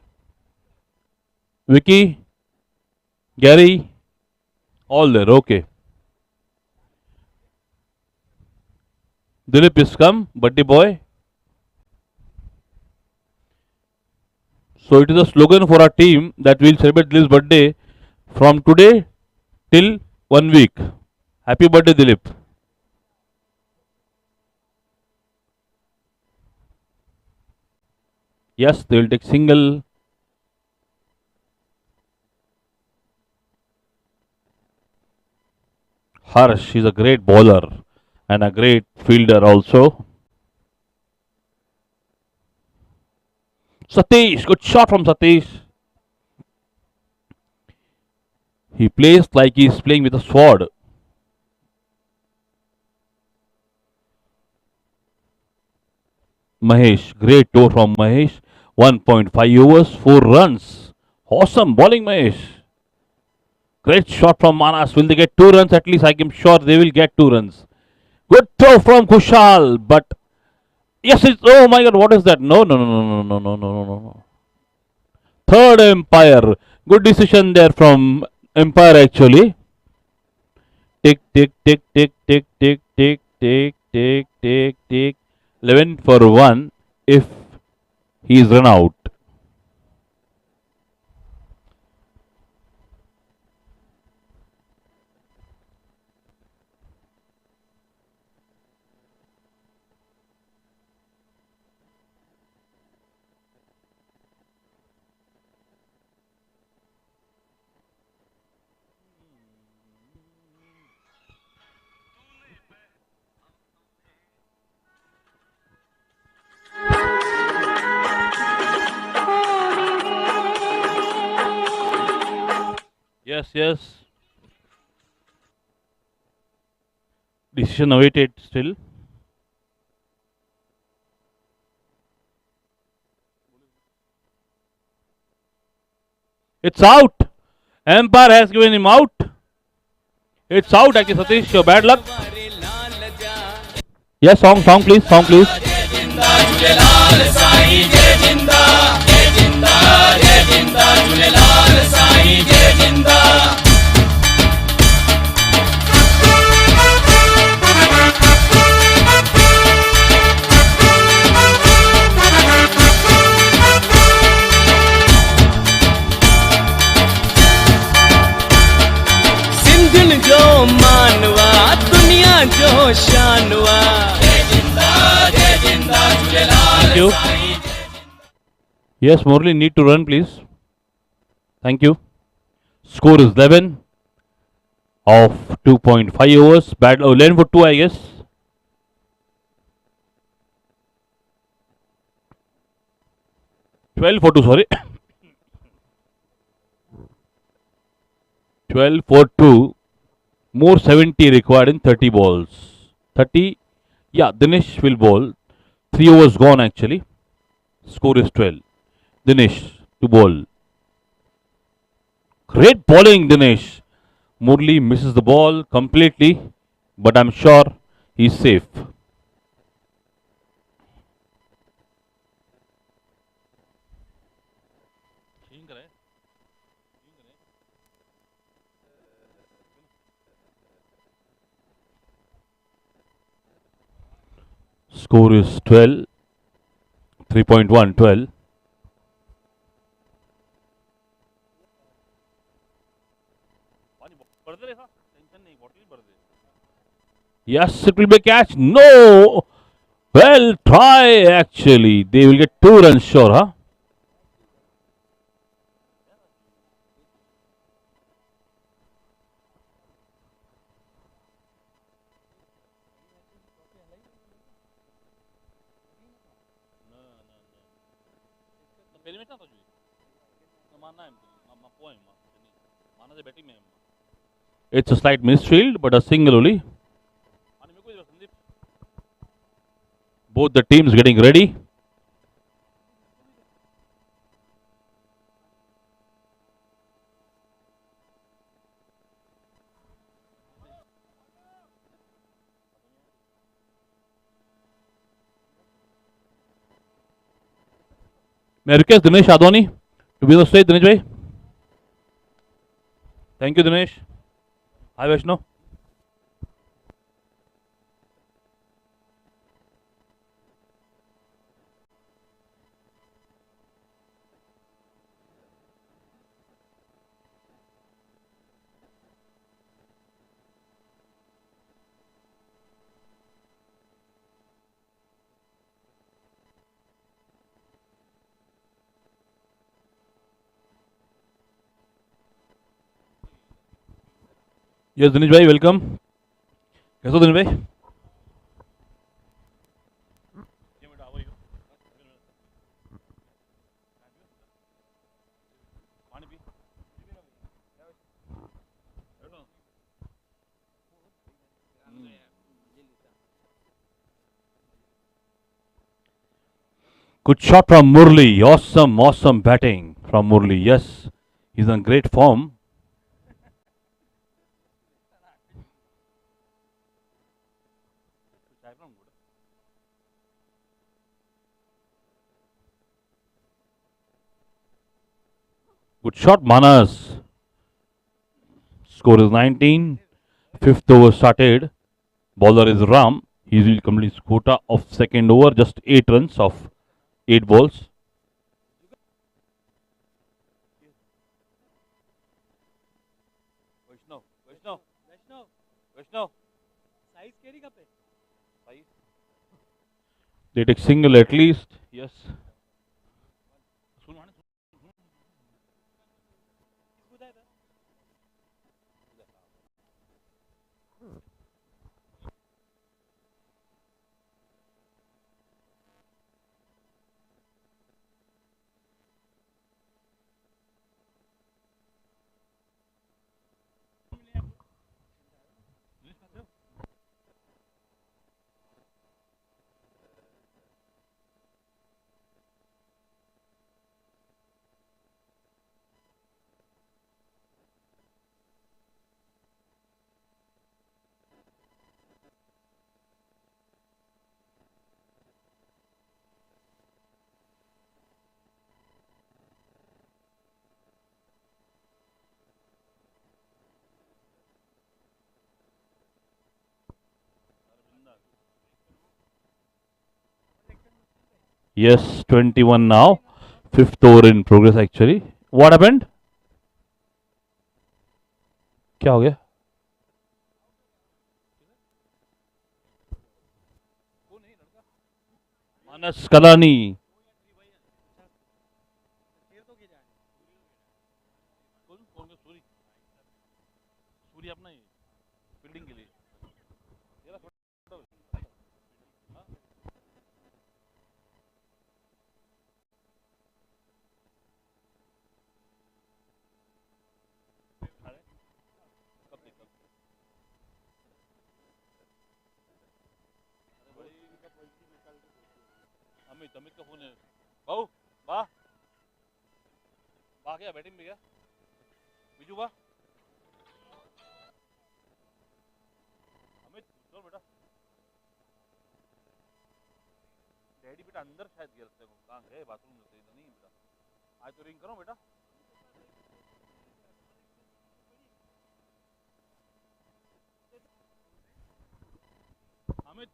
Vicky, Gary, all there. Okay. Dilip is come, birthday boy. So it is a slogan for our team that we'll celebrate Dilip's birthday from today till 1 week. Happy birthday, Dilip. Yes, they will take single. Harsh is a great bowler and a great fielder also. Satish, good shot from Satish. He plays like he is playing with a sword. Mahesh, great toe from Mahesh. 1.5 overs, 4 runs. Awesome bowling, Mahesh. Great shot from Manas. Will they get 2 runs at least? I am sure they will get 2 runs. Good throw from Kushal, but yes, it's, oh my god, what is that? No. Third umpire. Good decision there from umpire actually. Tick, tick, tick, tick, tick, tick, tick, tick, tick, tick, tick. 11 for 1 if he is run out. Yes. Decision awaited still. It's out. Umpire has given him out. It's out actually, Satish. Your bad luck. Yes, song please. सिंधियुनि जो मानवा दुनिया जो शानवा जय जिंदा Jhulelal Thank you. Yes, Morley need to run please. Thank you. Score is 11 of 2.5 overs. Bad 11 for 2 I guess. 12 for 2, sorry. 12 for 2. More 70 required in 30 balls. 30. Yeah, Dinesh will bowl. 3 overs gone actually. Score is 12. Dinesh to bowl. Great bowling, Dinesh. Murli misses the ball completely, but I'm sure he's safe. Score is 12. 3.1, 12. Yes, it will be a catch. No! Well, try actually. They will get 2 runs sure, huh? It's a slight misfield, but a single only. Both the teams getting ready. May I request Dinesh Advani to be on the stage, Dinesh bhai? Thank you, Dinesh. Hi, Vaishnav. Yes, Dinesh bhai, welcome. कैसे हो दिनेश भाई? Good shot from Murli. Awesome, awesome batting from Murli. Yes, he's in great form. Good shot, Manas. Score is 19. Fifth over started. Bowler is Ram. He will complete his quota of second over. Just 8 runs of 8 balls. They take single at least. Yes. Yes, 21 now. Fifth over in progress actually. What happened? क्या हो गया? मानस कलानी. अमित अमित का phone है बाबू बा बा क्या batting में क्या बिजू बा अमित चल बेटा डैडी बेटा अंदर शायद गया लगता है कहाँ गए बाथरूम में इधर नहीं है बेटा आज तो रिंग करो बेटा अमित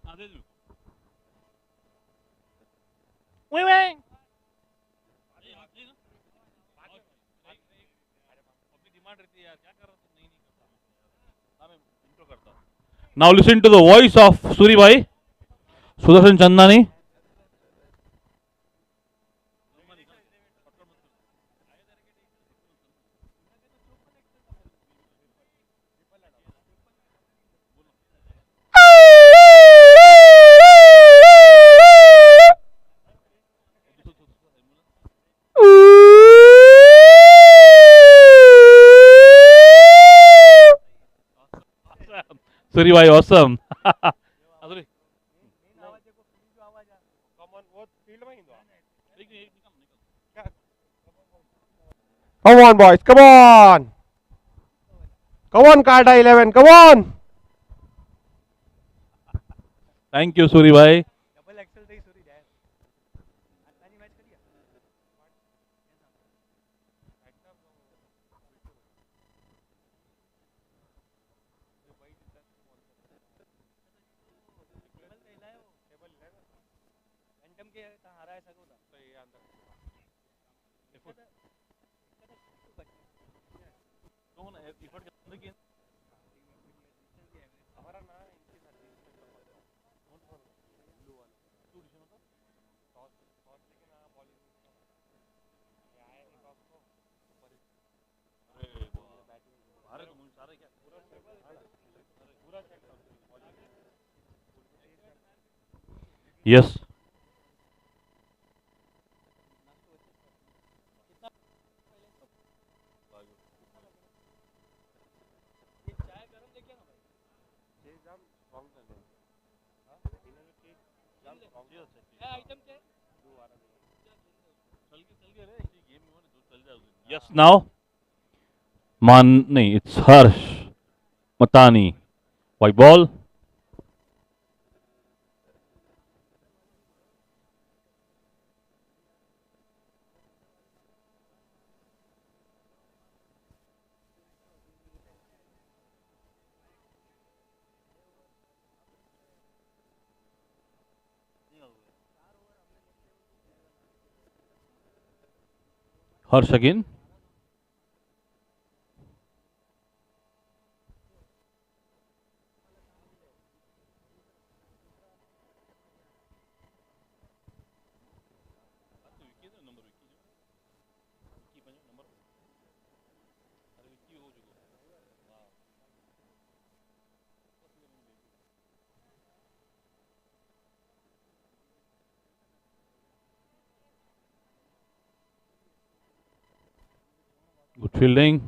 हाँ दे दो डिमांड रहती है यार क्या कर रहा तू नहीं करता हाँ मैं इंट्रो करता हूँ Now listen to the voice of Suri Bhai, Sudarshan Chandani. Suri Bhai, awesome. Come on, boys. Come on. Come on, KARDA 11. Come on. Thank you, Suri Bhai. Yes. Yes, now. नहीं, it's Harsh Matani. White ball. Harsh again. Good fielding.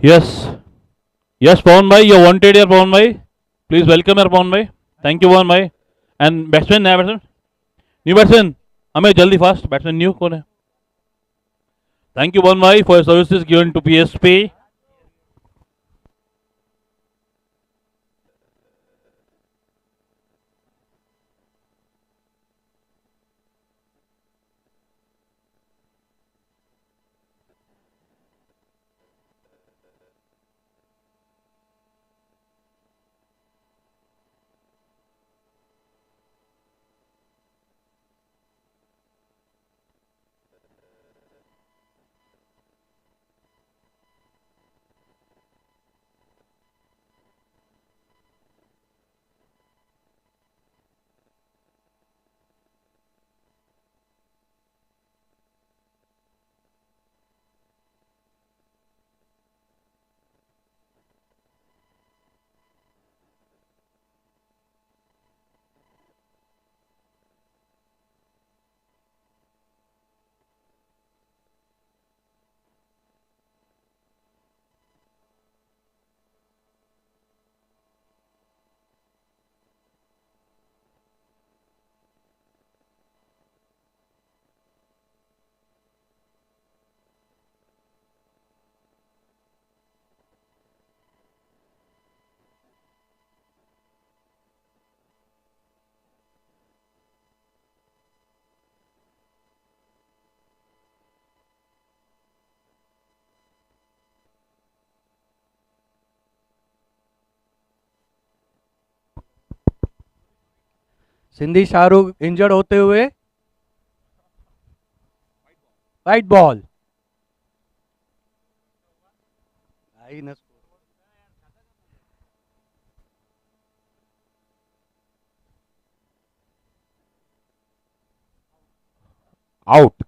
Yes. Yes, Pawan bhai, you're wanted here, Pawan bhai. Please welcome here, Pawan bhai. Thank you, Pawan bhai. And batsman, नया batsman. New batsman. हमें जल्दी fast. Batsman new कौन है? Thank you, Pawan bhai, for your services given to PSP. Sindhi Shahrukh injured होते हुए white ball Out.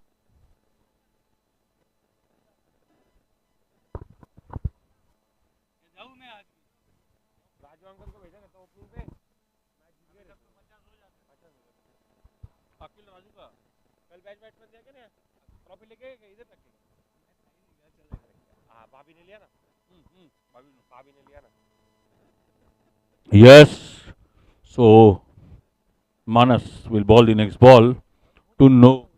Yes. So Manas will ball the next ball to know.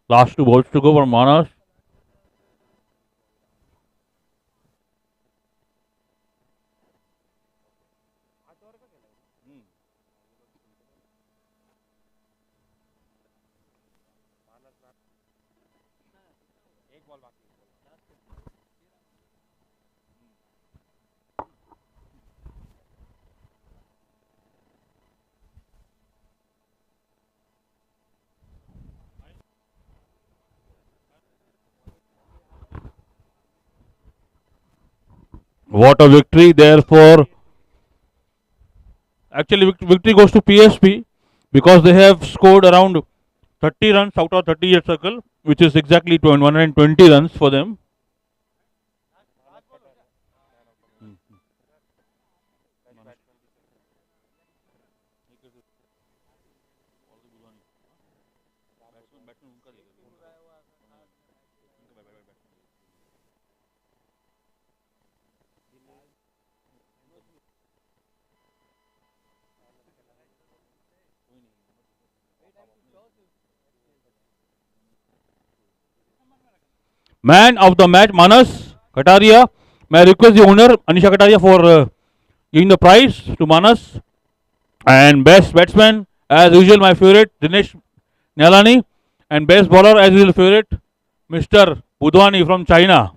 Last two balls to go for Manas. What a victory! Therefore, actually, victory goes to PSP because they have scored around 30 runs out of 38 circle, which is exactly 120 runs for them. Man of the match, Manas Kataria. May I request the owner, Anisha Kataria, for giving the prize to Manas. And best batsman, as usual, my favorite, Dinesh Nyalani. And best bowler, as usual, favorite, Mr. Budwani from China.